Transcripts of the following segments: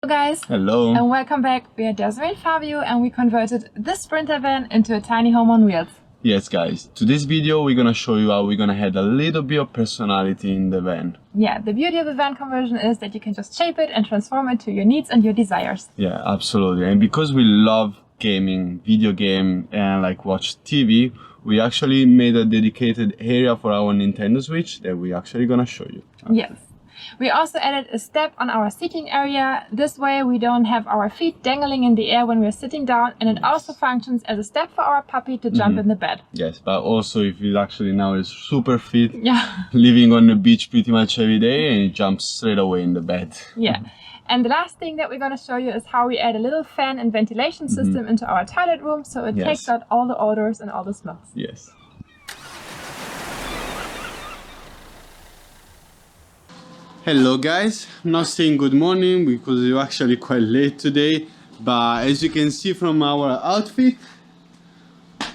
Hello guys! Hello! And welcome back. We are Desiree and Fabio and we converted this Sprinter van into a tiny home on wheels. Yes guys, today's video we're gonna show you how we're gonna add a little bit of personality in the van. Yeah, the beauty of the van conversion is that you can just shape it and transform it to your needs and your desires. Yeah, absolutely. And because we love gaming, video game and like watch TV, we actually made a dedicated area for our Nintendo Switch that we're actually gonna show you. Yes. We also added a step on our seating area. This way we don't have our feet dangling in the air when we're sitting down, and it also functions as a step for our puppy to jump in the bed. Yes, but also if he actually now is super fit, yeah, living on the beach pretty much every day, and he jumps straight away in the bed. Yeah. And the last thing that we're going to show you is how we add a little fan and ventilation system into our toilet room, so it takes out all the odors and all the smells. Yes. Hello guys, I'm not saying good morning because it's actually quite late today, but as you can see from our outfit,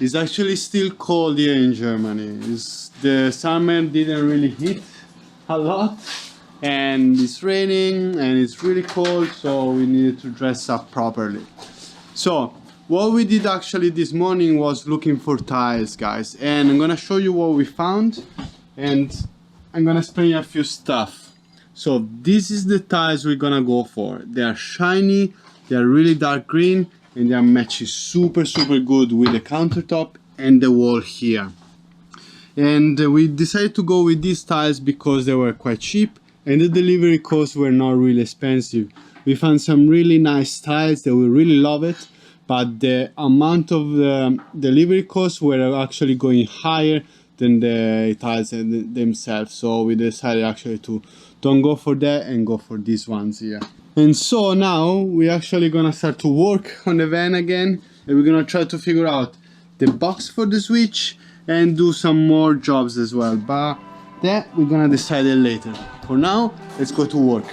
it's actually still cold here in Germany. The summer didn't really hit a lot and it's raining and it's really cold, so we needed to dress up properly. So what we did actually this morning was looking for tiles, guys, and I'm gonna show you what we found and I'm gonna explain you a few stuff. So this is the tiles we're gonna go for. They are shiny, they are really dark green, and they are matching super good with the countertop and the wall here. And we decided to go with these tiles because they were quite cheap and the delivery costs were not really expensive. We found some really nice tiles that we really love it, but the amount of the delivery costs were actually going higher than the tiles themselves, so we decided actually to don't go for that and go for these ones here. And so now we're actually gonna start to work on the van again, and we're gonna try to figure out the box for the switch and do some more jobs as well, but that we're gonna decide it later. For now, let's go to work.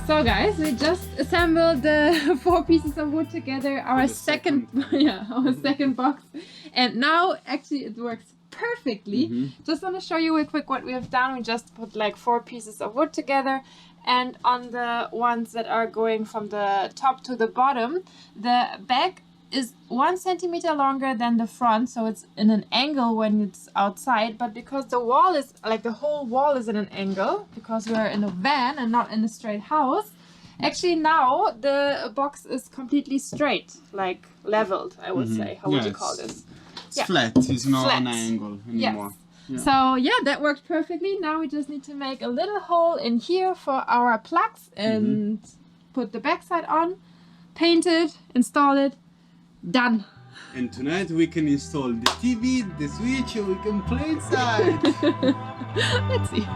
So guys, we just assembled the 4 pieces of wood together, our second box, and now actually it works perfectly. Just want to show you real quick what we have done. We just put like 4 pieces of wood together, and on the ones that are going from the top to the bottom, the back is 1 centimeter longer than the front, so it's in an angle when it's outside, but because the wall is like the whole wall is in an angle because we're in a van and not in a straight house, actually now the box is completely straight, like leveled, I would say. How would you call this? It's flat, it's not flat. An angle anymore. Yes. So yeah, that worked perfectly. Now we just need to make a little hole in here for our plugs and put the backside on, paint it, install it. Done. And tonight we can install the TV, the switch, and we can play inside. Let's see.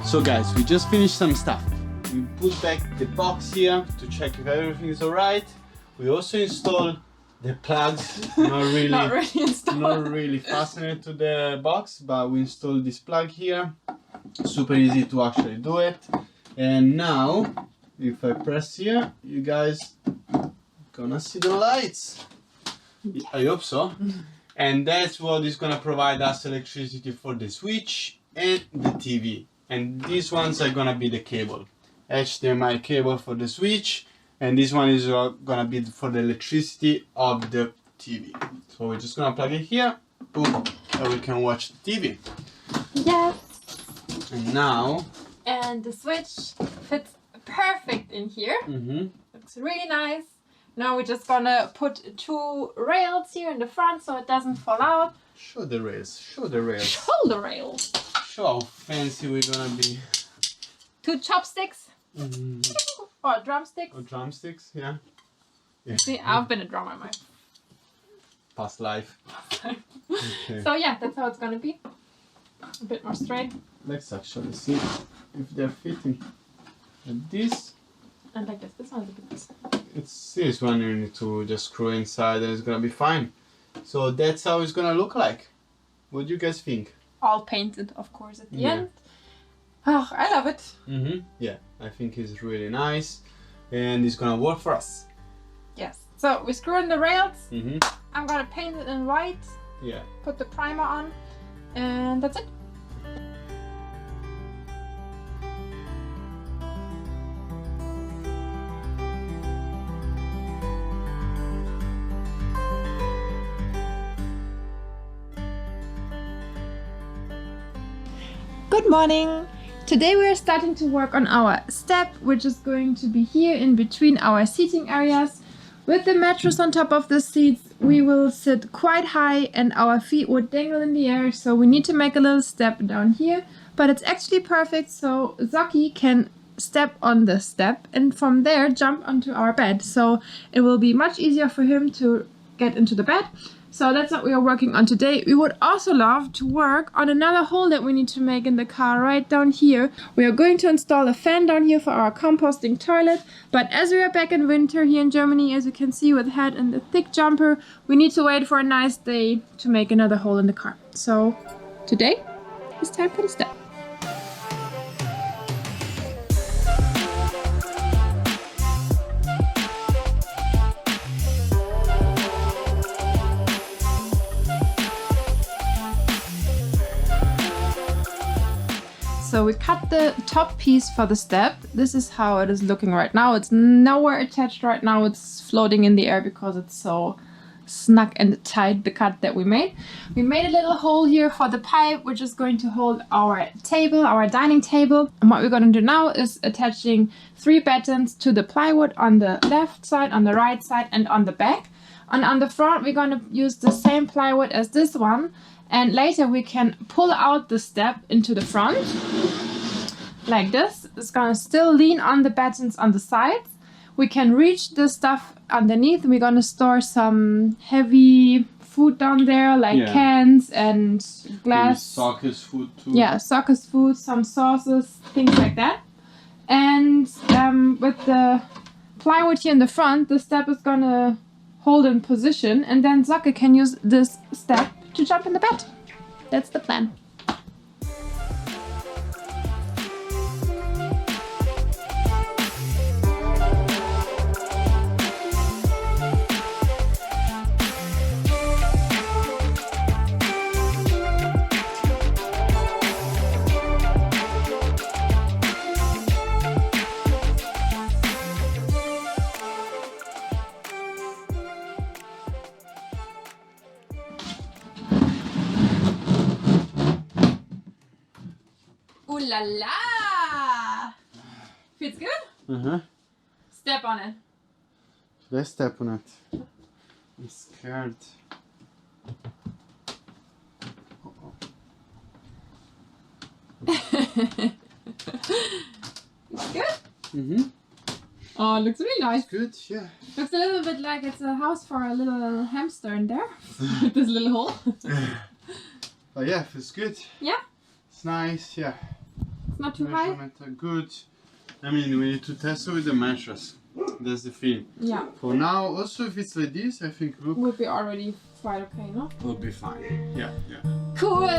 So guys, we just finished some stuff. We put back the box here to check if everything is alright. We also installed the plugs, not really fastened to the box, but we installed this plug here. Super easy to actually do it. And now, if I press here, you guys gonna see the lights. I hope so. And that's what is gonna provide us electricity for the switch and the TV. And these ones are gonna be the cable. HDMI cable for the switch. And this one is gonna be for the electricity of the TV. So we're just gonna plug it here, boom, and we can watch the TV. Yes. And now. And the switch fits perfect in here. Looks really nice. Now we're just gonna put 2 rails here in the front so it doesn't fall out. Show the rails. Show the rails. Show the rails. Show how fancy we're gonna be. 2 chopsticks. Or drumsticks. Or drumsticks, yeah. See, I've been a drummer in my past life. Okay. So yeah, that's how it's gonna be. A bit more straight. Let's actually see if they're fitting. like this. And like this. This one's a bit. It's this one you need to just screw inside and it's gonna be fine. So that's how it's gonna look like. What do you guys think? All painted, of course, at the end. Oh, I love it. Yeah, I think it's really nice and it's gonna work for us. Yes. So we screw in the rails. I'm gonna paint it in white. Yeah. Put the primer on, and that's it. Good morning! Today we are starting to work on our step, which is going to be here in between our seating areas. With the mattress on top of the seats, we will sit quite high and our feet would dangle in the air, so we need to make a little step down here. But it's actually perfect, so Socke can step on the step and from there jump onto our bed. So it will be much easier for him to get into the bed. So that's what we are working on today. We would also love to work on another hole that we need to make in the car right down here. We are going to install a fan down here for our composting toilet. But as we are back in winter here in Germany, as you can see with Head and the thick jumper, we need to wait for a nice day to make another hole in the car. So today is time for the step. So we cut the top piece for the step. This is how it is looking right now. It's nowhere attached right now. It's floating in the air because it's so snug and tight, the cut that we made. We made a little hole here for the pipe, which is going to hold our table, our dining table. And what we're going to do now is attaching 3 battens to the plywood on the left side, on the right side, and on the back. And on the front, we're going to use the same plywood as this one. And later we can pull out the step into the front, like this. It's gonna still lean on the battens on the sides. We can reach the stuff underneath. We're gonna store some heavy food down there, like cans and glass. Socke's food too. Yeah, Socke's food, some sauces, things like that. And with the plywood here in the front, the step is gonna hold in position, and then Socke can use this step to jump in the bed. That's the plan. Ooh la la! Feels good? Step on it. Should I step on it? I'm scared. It's good? Oh, it looks really nice. It's good, yeah. Looks a little bit like it's a house for a little hamster in there. With this little hole. Oh yeah, feels good. Yeah? It's nice, yeah. It's not too high? Measurements are good. I mean, we need to test it with the mattress. That's the thing. Yeah. For now, also if it's like this, I think look Would be already quite okay, no? will be fine. Yeah, yeah. Cool!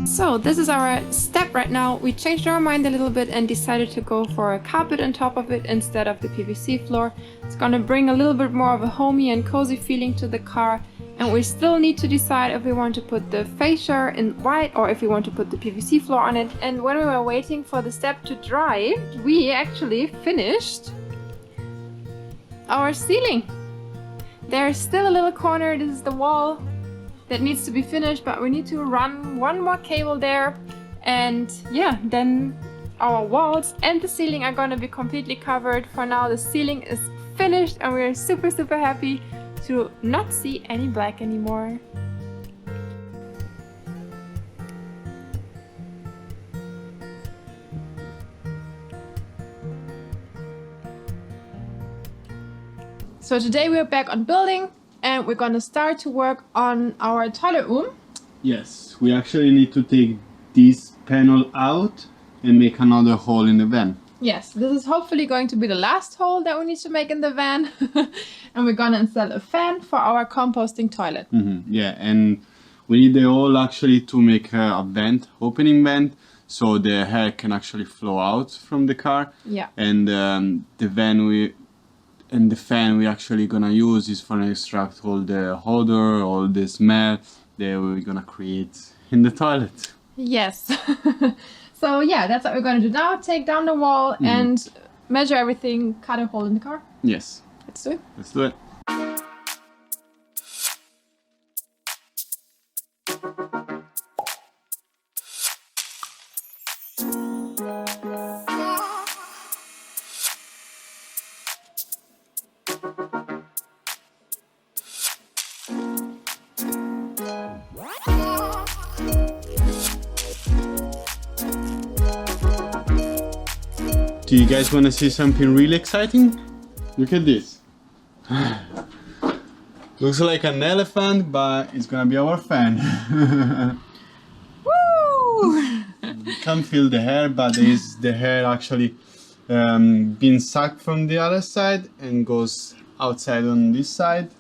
So this is our step right now. We changed our mind a little bit and decided to go for a carpet on top of it instead of the PVC floor. It's gonna bring a little bit more of a homey and cozy feeling to the car. And we still need to decide if we want to put the fascia in white or if we want to put the PVC floor on it. And when we were waiting for the step to dry, we actually finished our ceiling. There's still a little corner. This is the wall that needs to be finished, but we need to run one more cable there, and yeah, then our walls and the ceiling are gonna be completely covered. For now the ceiling is finished and we're super happy to not see any black anymore. So today we're back on building. and we're gonna start to work on our toilet room. Yes, we actually need to take this panel out and make another hole in the van. Yes, this is hopefully going to be the last hole that we need to make in the van. And we're gonna install a fan for our composting toilet. Yeah, and we need the hole actually to make a vent, opening vent, so the air can actually flow out from the car. Yeah. And the fan we actually gonna use is for extract all the odor, all the smell that we're gonna create in the toilet. Yes. So yeah, that's what we're gonna do now. Take down the wall and measure everything, cut a hole in the car. Yes. Let's do it. Let's do it. Do you guys want to see something really exciting? Look at this. Looks like an elephant, but it's gonna be our fan. Woo! You can't feel the hair, but there is the hair actually being sucked from the other side and goes outside on this side,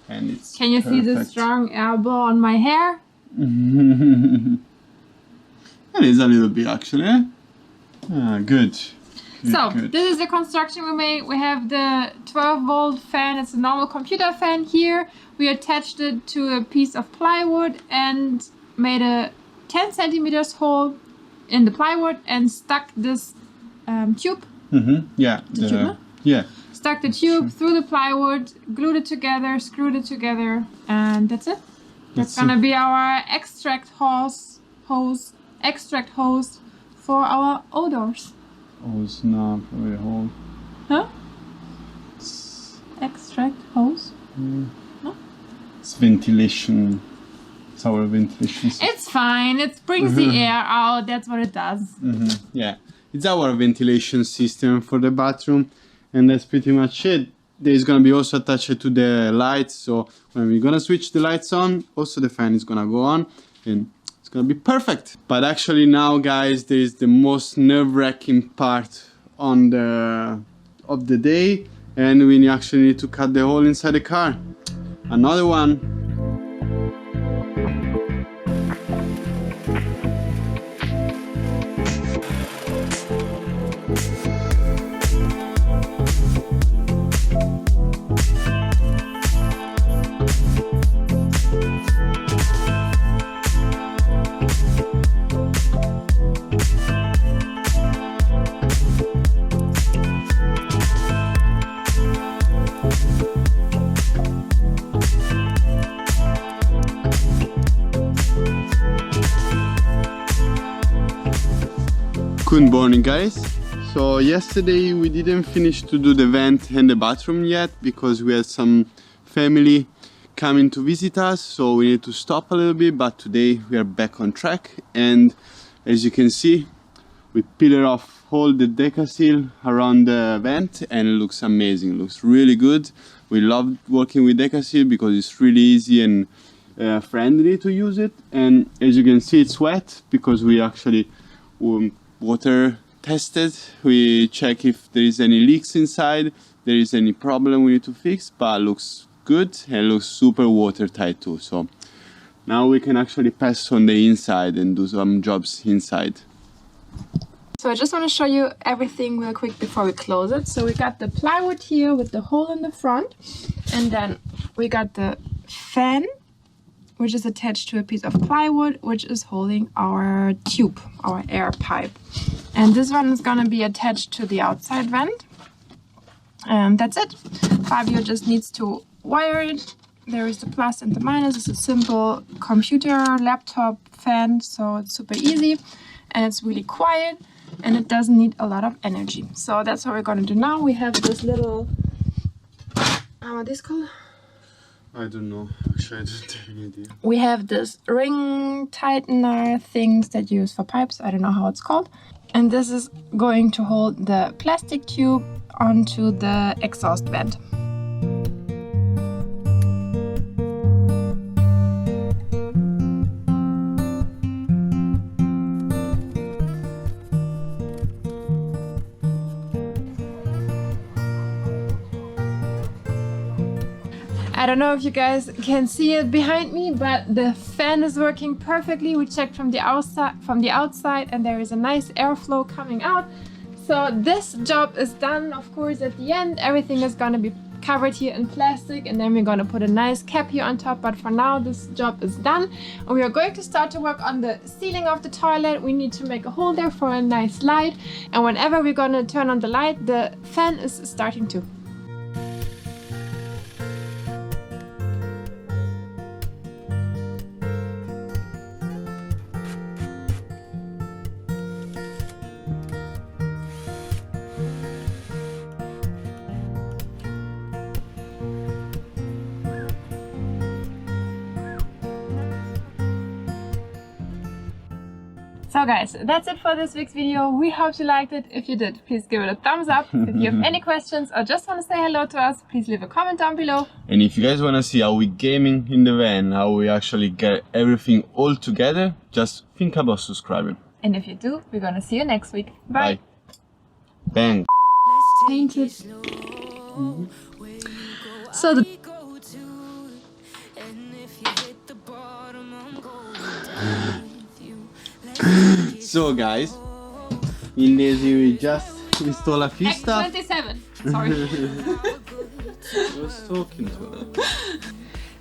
and it's Can you see the strong elbow on my hair? It is a little bit actually. Eh? Good. So Good. this is the construction we made. We have the 12-volt fan. It's a normal computer fan here. We attached it to a piece of plywood and made a 10 centimeters hole in the plywood and stuck this tube. Yeah. The tube, no? Yeah. Stuck the tube through the plywood, glued it together, screwed it together, and that's it. That's gonna be our extract hose for our odors. Oh, it's not very hole. Huh? Extract hose? No? It's ventilation. It's our ventilation system. It's fine. It brings the air out. That's what it does. Yeah. It's our ventilation system for the bathroom, and that's pretty much it. There's gonna be also attached to the lights, so when we're gonna switch the lights on, also the fan is gonna go on, and it's gonna be perfect. But actually now, guys, there is the most nerve-wracking part of the day, and we actually need to cut the hole inside the car. Another one. Good morning, guys. So yesterday we didn't finish to do the vent and the bathroom yet because we had some family coming to visit us, so we need to stop a little bit, but today we are back on track, and as you can see we peeled off all the decasil around the vent and it looks amazing. It looks really good. We love working with decasil because it's really easy and friendly to use it, and as you can see it's wet because we actually water tested. We check if there is any leaks inside, there is any problem we need to fix, but it looks good and looks super watertight too. So now we can actually pass on the inside and do some jobs inside. So I just want to show you everything real quick before we close it. So we got the plywood here with the hole in the front, and then we got the fan, which is attached to a piece of plywood, which is holding our tube, our air pipe. And this one is gonna be attached to the outside vent. And that's it. Fabio just needs to wire it. There is the plus and the minus. It's a simple computer, laptop fan, so it's super easy. And it's really quiet, and it doesn't need a lot of energy. So that's what we're gonna do now. We have this little, what is this called? I don't know, actually I don't have any idea. We have this ring tightener things that you use for pipes. I don't know how it's called. And this is going to hold the plastic tube onto the exhaust vent. I don't know if you guys can see it behind me, but the fan is working perfectly. We checked from the outside, and there is a nice airflow coming out. So this job is done. Of course, at the end, everything is gonna be covered here in plastic, and then we're gonna put a nice cap here on top. But for now, this job is done, and we are going to start to work on the ceiling of the toilet. We need to make a hole there for a nice light, and whenever we're gonna turn on the light, the fan is starting to. So guys, that's it for this week's video. We hope you liked it. If you did, please give it a thumbs up. If you have any questions or just want to say hello to us, please leave a comment down below. And if you guys want to see how we gaming in the van, how we actually get everything all together, just think about subscribing. And if you do, we're gonna see you next week. Bye. Bang. Painted. So the So guys, in Desiree we just install a few stuff. 27. Sorry. I was talking to her.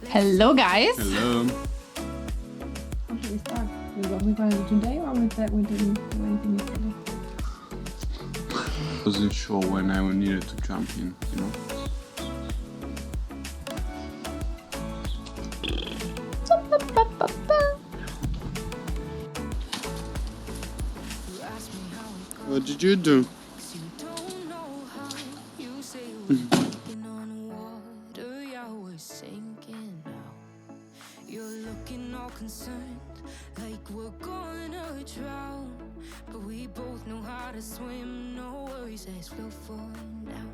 Hello guys. Hello. How should we start? We're going to do today, or with that we didn't do anything yesterday? I wasn't sure when I needed to jump in, you know. What did you do? You're looking all concerned, like we're gonna drown. But we both know how to swim, no worries, let's float for now.